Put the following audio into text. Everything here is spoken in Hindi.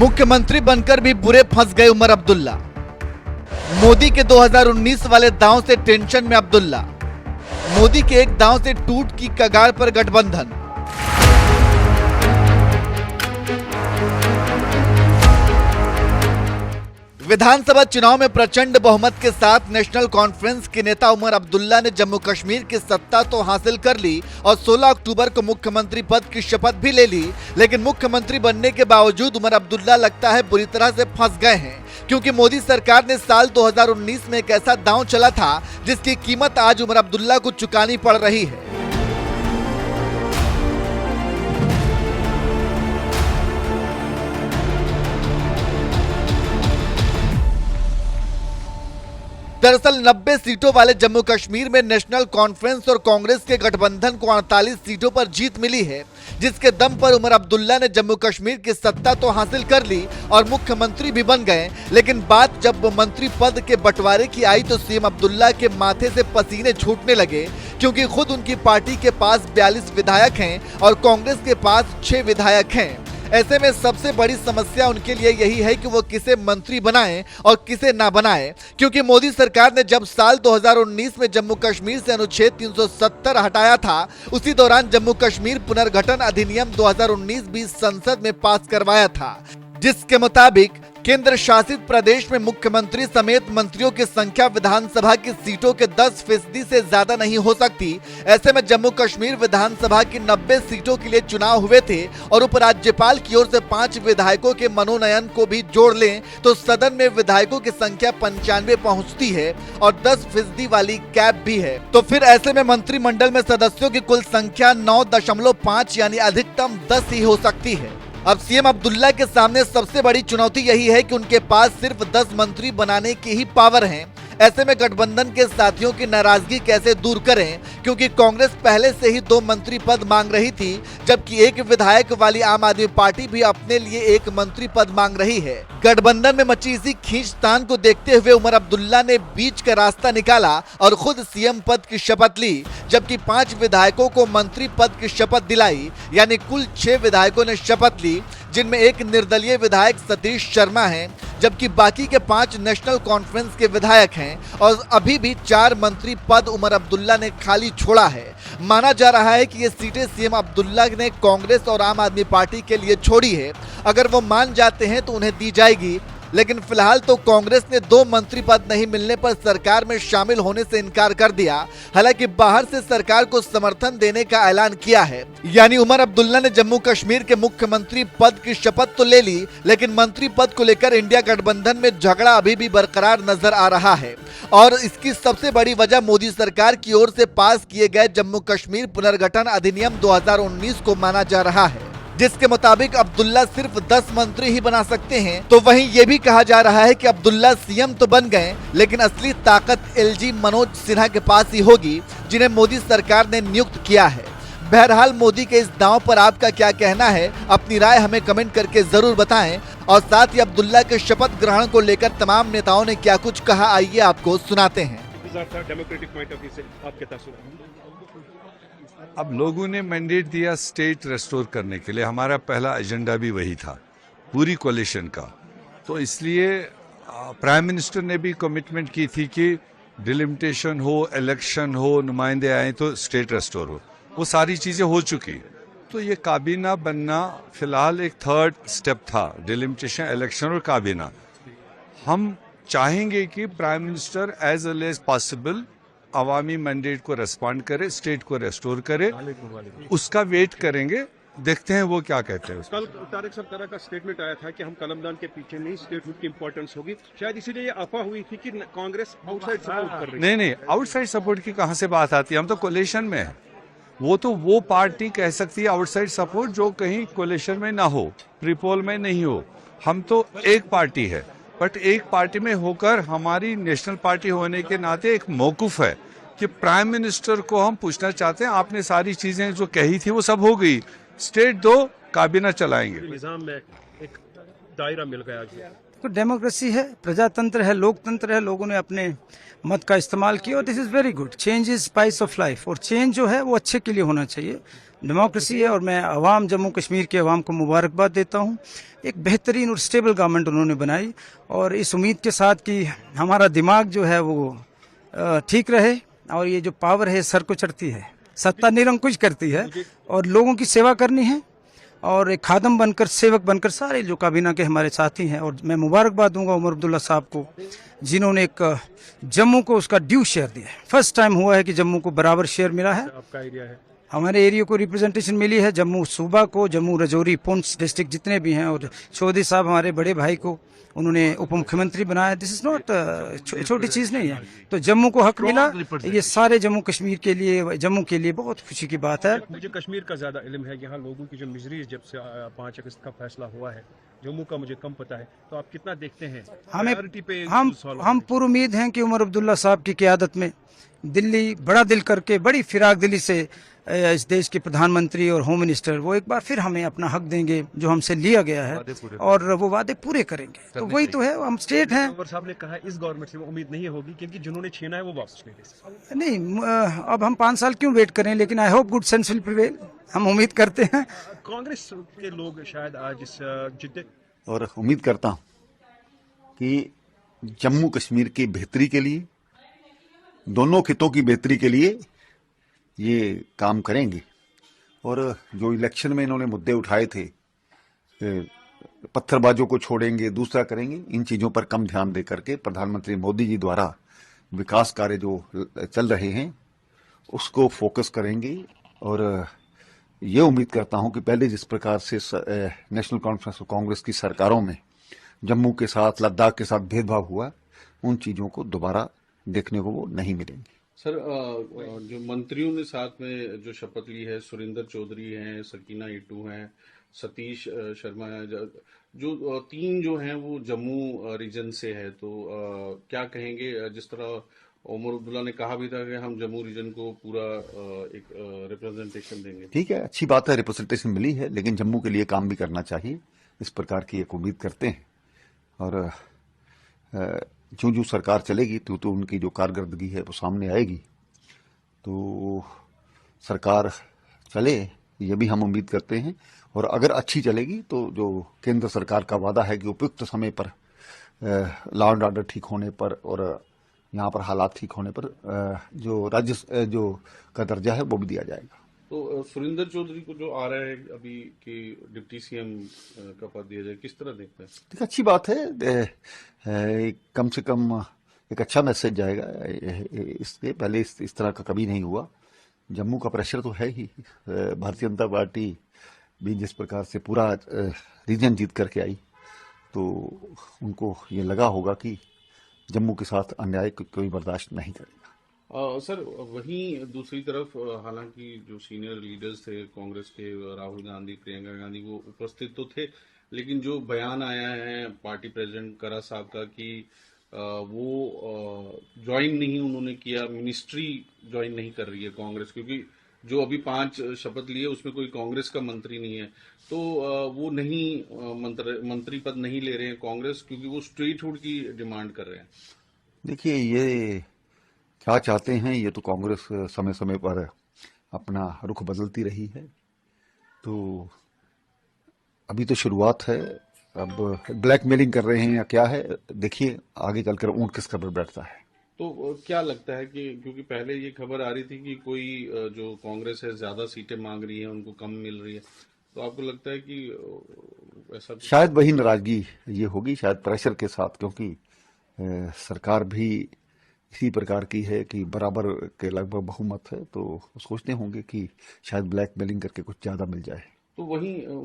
मुख्यमंत्री बनकर भी बुरे फंस गए उमर अब्दुल्ला। मोदी के 2019 वाले दांव से टेंशन में अब्दुल्ला। मोदी के एक दांव से टूट की कगार पर गठबंधन। विधानसभा चुनाव में प्रचंड बहुमत के साथ नेशनल कॉन्फ्रेंस के नेता उमर अब्दुल्ला ने जम्मू कश्मीर की सत्ता तो हासिल कर ली और 16 अक्टूबर को मुख्यमंत्री पद की शपथ भी ले ली, लेकिन मुख्यमंत्री बनने के बावजूद उमर अब्दुल्ला लगता है बुरी तरह से फंस गए हैं, क्योंकि मोदी सरकार ने साल 2019 में एक ऐसा दांव चला था जिसकी कीमत आज उमर अब्दुल्ला को चुकानी पड़ रही है। दरअसल 90 सीटों वाले जम्मू कश्मीर में नेशनल कॉन्फ्रेंस और कांग्रेस के गठबंधन को 48 सीटों पर जीत मिली है, जिसके दम पर उमर अब्दुल्ला ने जम्मू कश्मीर की सत्ता तो हासिल कर ली और मुख्यमंत्री भी बन गए। लेकिन बात जब मंत्री पद के बंटवारे की आई तो सीएम अब्दुल्ला के माथे से पसीने छूटने लगे, क्योंकि खुद उनकी पार्टी के पास 42 विधायक हैं और कांग्रेस के पास 6 विधायक हैं। ऐसे में सबसे बड़ी समस्या उनके लिए यही है कि वो किसे मंत्री बनाएं और किसे ना बनाएं, क्योंकि मोदी सरकार ने जब साल 2019 में जम्मू कश्मीर से अनुच्छेद 370 हटाया था, उसी दौरान जम्मू कश्मीर पुनर्गठन अधिनियम 2019 भी संसद में पास करवाया था, जिसके मुताबिक केंद्र शासित प्रदेश में मुख्यमंत्री समेत मंत्रियों की संख्या विधानसभा की सीटों के 10% से ज्यादा नहीं हो सकती। ऐसे में जम्मू कश्मीर विधानसभा की 90 सीटों के लिए चुनाव हुए थे और उपराज्यपाल की ओर से 5 विधायकों के मनोनयन को भी जोड़ लें तो सदन में विधायकों की संख्या 95 पहुंचती है और 10% वाली कैप भी है। तो फिर ऐसे में मंत्रिमंडल में सदस्यों की कुल संख्या 9.5 यानी अधिकतम 10 ही हो सकती है। अब सीएम अब्दुल्ला के सामने सबसे बड़ी चुनौती यही है कि उनके पास सिर्फ 10 मंत्री बनाने की ही पावर है। ऐसे में गठबंधन के साथियों की नाराजगी कैसे दूर करें, क्योंकि कांग्रेस पहले से ही 2 मंत्री पद मांग रही थी, जबकि 1 विधायक वाली आम आदमी पार्टी भी अपने लिए 1 मंत्री पद मांग रही है। गठबंधन में मची इसी खींचतान को देखते हुए उमर अब्दुल्ला ने बीच का रास्ता निकाला और खुद सीएम पद की शपथ ली, जबकि 5 विधायकों को मंत्री पद की शपथ दिलाई, यानी कुल 6 विधायकों ने शपथ ली, जिनमें एक निर्दलीय विधायक सतीश शर्मा हैं, जबकि बाकी के 5 नेशनल कॉन्फ्रेंस के विधायक हैं और अभी भी 4 मंत्री पद उमर अब्दुल्ला ने खाली छोड़ा है। माना जा रहा है कि ये सीटें सीएम अब्दुल्ला ने कांग्रेस और आम आदमी पार्टी के लिए छोड़ी है। अगर वो मान जाते हैं तो उन्हें दी जाएगी, लेकिन फिलहाल तो कांग्रेस ने 2 मंत्री पद नहीं मिलने पर सरकार में शामिल होने से इनकार कर दिया। हालांकि बाहर से सरकार को समर्थन देने का ऐलान किया है, यानी उमर अब्दुल्ला ने जम्मू कश्मीर के मुख्यमंत्री पद की शपथ तो ले ली, लेकिन मंत्री पद को लेकर इंडिया गठबंधन में झगड़ा अभी भी बरकरार नजर आ रहा है। और इसकी सबसे बड़ी वजह मोदी सरकार की ओर से पास किए गए जम्मू कश्मीर पुनर्गठन अधिनियम 2019 को माना जा रहा है, जिसके मुताबिक अब्दुल्ला सिर्फ 10 मंत्री ही बना सकते हैं। तो वहीं ये भी कहा जा रहा है कि अब्दुल्ला सीएम तो बन गए, लेकिन असली ताकत एलजी मनोज सिन्हा के पास ही होगी, जिन्हें मोदी सरकार ने नियुक्त किया है। बहरहाल मोदी के इस दांव पर आपका क्या कहना है, अपनी राय हमें कमेंट करके जरूर बताएं। और साथ ही अब्दुल्ला के शपथ ग्रहण को लेकर तमाम नेताओं ने क्या कुछ कहा, आइए आपको सुनाते हैं। अब लोगों ने मैंडेट दिया स्टेट रेस्टोर करने के लिए, हमारा पहला एजेंडा भी वही था पूरी कोalition का। तो इसलिए प्राइम मिनिस्टर ने भी कमिटमेंट की थी कि डिलिमिटेशन हो, इलेक्शन हो, नुमाइंदे आए तो स्टेट रेस्टोर हो। वो सारी चीजें हो चुकी। तो ये काबीना बनना फिलहाल एक 3rd स्टेप था, डिलिमिटेशन, इलेक्शन और काबीना। हम चाहेंगे कि prime minister as early as possible अवामी मैंडेट को रेस्पॉन्ड करे, स्टेट को रेस्टोर करे, उसका वेट करेंगे, देखते हैं वो क्या कहते हैं। कल तारिक सरकार का स्टेटमेंट आया था कि हम कलमदान के पीछे नहीं, स्टेटहुड की इंपॉर्टेंस होगी, शायद इसीलिए ये अफवाह हुई थी कि कांग्रेस आउटसाइड सपोर्ट कर रही है। नहीं, आउटसाइड सपोर्ट की कहां से बात आती है, हम तो कोलिशन में है। वो तो वो पार्टी कह सकती है आउटसाइड सपोर्ट जो कहीं कोलिशन में ना हो, प्रीपोल में नहीं हो। हम तो एक पार्टी है, बट एक पार्टी में होकर हमारी नेशनल पार्टी होने के नाते एक मौकूफ है कि प्राइम मिनिस्टर को हम पूछना चाहते हैं, आपने सारी चीजें जो कही थी वो सब हो गई, स्टेट दो, काबीना चलाएंगे। निजाम में एक दायरा मिल गया। तो डेमोक्रेसी है, प्रजातंत्र है, लोकतंत्र है, लोगों ने अपने मत का इस्तेमाल किया और this is very good. Change is spice of life, और चेंज जो है वो अच्छे के लिए होना चाहिए। डेमोक्रेसी है और मैं अवाम जम्मू कश्मीर के अवाम को मुबारकबाद देता हूँ। एक बेहतरीन और स्टेबल गवर्नमेंट उन्होंने बनाई और इस उम्मीद के साथ कि हमारा दिमाग जो है वो ठीक रहे और ये जो पावर है सर को चढ़ती है, सत्ता निरंकुश करती है और लोगों की सेवा करनी है और एक खादम बनकर, सेवक बनकर सारे जो काबीना के हमारे साथी हैं। और मैं मुबारकबाद दूंगा उमर अब्दुल्ला साहब को, जिन्होंने एक जम्मू को उसका ड्यू शेयर दिया है। फर्स्ट टाइम हुआ है कि जम्मू को बराबर शेयर मिला है। आपका एरिया है, हमारे एरिया को रिप्रेजेंटेशन मिली है, जम्मू सूबा को, जम्मू रजौरी पुंछ डिस्ट्रिक्ट जितने भी हैं, और चौधरी साहब हमारे बड़े भाई को उन्होंने उप मुख्यमंत्री बनाया। दिस इज नॉट छोटी चीज नहीं है। तो जम्मू को हक मिला, ये सारे जम्मू कश्मीर के लिए, जम्मू के लिए बहुत खुशी की बात है। मुझे कश्मीर का ज्यादा इल्म है, यहाँ लोगों की जो मिजरी जब से 5 अगस्त का फैसला हुआ है, जम्मू का मुझे कम पता है, तो आप कितना देखते हैं प्रायोरिटी पे हम पूरी उम्मीद हैं कि उमर अब्दुल्ला साहब की क़यादत में दिल्ली बड़ा दिल करके, बड़ी फिराक दिली से इस देश के प्रधानमंत्री और होम मिनिस्टर वो एक बार फिर हमें अपना हक देंगे जो हमसे लिया गया है, और वो वादे पूरे करेंगे। तो वही तो है, हम स्टेट हैं। उमर साहब ने कहा इस गवर्नमेंट से वो उम्मीद नहीं होगी क्योंकि जिन्होंने छीना है वो वापस नहीं ले सकते। नहीं, अब हम 5 साल क्यों वेट करें, लेकिन I hope good sense will prevail, हम उम्मीद करते हैं। कांग्रेस के लोग शायद आज इस जिद्दे और उम्मीद करता हूं कि जम्मू कश्मीर की बेहतरी के लिए, दोनों खितों की बेहतरी के लिए ये काम करेंगे। और जो इलेक्शन में इन्होंने मुद्दे उठाए थे, पत्थरबाजों को छोड़ेंगे, दूसरा करेंगे, इन चीज़ों पर कम ध्यान दे करके प्रधानमंत्री मोदी जी द्वारा विकास कार्य जो चल रहे हैं उसको फोकस करेंगे। और ये उम्मीद करता हूं कि पहले जिस प्रकार से नेशनल कॉन्फ्रेंस और कांग्रेस की सरकारों में जम्मू के साथ, लद्दाख के साथ भेदभाव हुआ, उन चीज़ों को दोबारा देखने को वो नहीं मिलेंगी। सर, जो मंत्रियों ने साथ में जो शपथ ली है, सुरेंद्र चौधरी हैं, सकीना इट्टू हैं, सतीश शर्मा हैं, जो 3 जो हैं वो जम्मू रीजन से है, तो क्या कहेंगे? जिस तरह उमर अब्दुल्ला ने कहा भी था कि हम जम्मू रीजन को पूरा एक रिप्रेजेंटेशन देंगे। ठीक है, अच्छी बात है, रिप्रेजेंटेशन मिली है, लेकिन जम्मू के लिए काम भी करना चाहिए, इस प्रकार की एक उम्मीद करते हैं। और जो सरकार चलेगी तो उनकी जो कारकर्दगी है वो सामने आएगी। तो सरकार चले, ये भी हम उम्मीद करते हैं। और अगर अच्छी चलेगी तो जो केंद्र सरकार का वादा है कि उपयुक्त समय पर लॉ एंड ऑर्डर ठीक होने पर और यहाँ पर हालात ठीक होने पर जो राज्य जो का दर्जा है वो भी दिया जाएगा। तो सुरेंद्र चौधरी को जो आ रहा है अभी कि डिप्टी सीएम का पद दिया जाए, किस तरह देखते हैं? ठीक, अच्छी बात है, कम से कम एक अच्छा मैसेज जाएगा। इसके पहले इस तरह का कभी नहीं हुआ। जम्मू का प्रेशर तो है ही, भारतीय जनता पार्टी भी जिस प्रकार से पूरा रीजन जीत करके आई, तो उनको ये लगा होगा कि जम्मू के साथ अन्याय कोई बर्दाश्त नहीं करेगा। सर, वहीं दूसरी तरफ हालांकि जो सीनियर लीडर्स थे कांग्रेस के, राहुल गांधी, प्रियंका गांधी, वो उपस्थित तो थे, लेकिन जो बयान आया है पार्टी प्रेसिडेंट करा साहब का कि वो ज्वाइन नहीं उन्होंने किया, मिनिस्ट्री ज्वाइन नहीं कर रही है कांग्रेस, क्योंकि जो अभी 5 शपथ लिए उसमें कोई कांग्रेस का मंत्री नहीं है, तो वो नहीं मंत्री पद नहीं ले रहे हैं कांग्रेस, क्योंकि वो स्टेटहुड की डिमांड कर रहे हैं। देखिए, ये क्या चाहते हैं, ये तो कांग्रेस समय समय पर अपना रुख बदलती रही है। तो अभी तो शुरुआत है, अब ब्लैकमेलिंग कर रहे हैं या क्या है, देखिए आगे चलकर ऊंट किस पर बैठता है। तो क्या लगता है कि क्योंकि पहले ये खबर आ रही थी कि कोई जो कांग्रेस है ज्यादा सीटें मांग रही है, उनको कम मिल रही है, तो आपको लगता है कि ऐसा शायद वही नाराजगी ये होगी, शायद प्रेशर के साथ, क्योंकि सरकार भी इसी प्रकार की है कि बराबर के लगभग बहुमत है, तो सोचते होंगे कि शायद ब्लैकमेलिंग करके कुछ ज्यादा मिल जाए। तो वहीं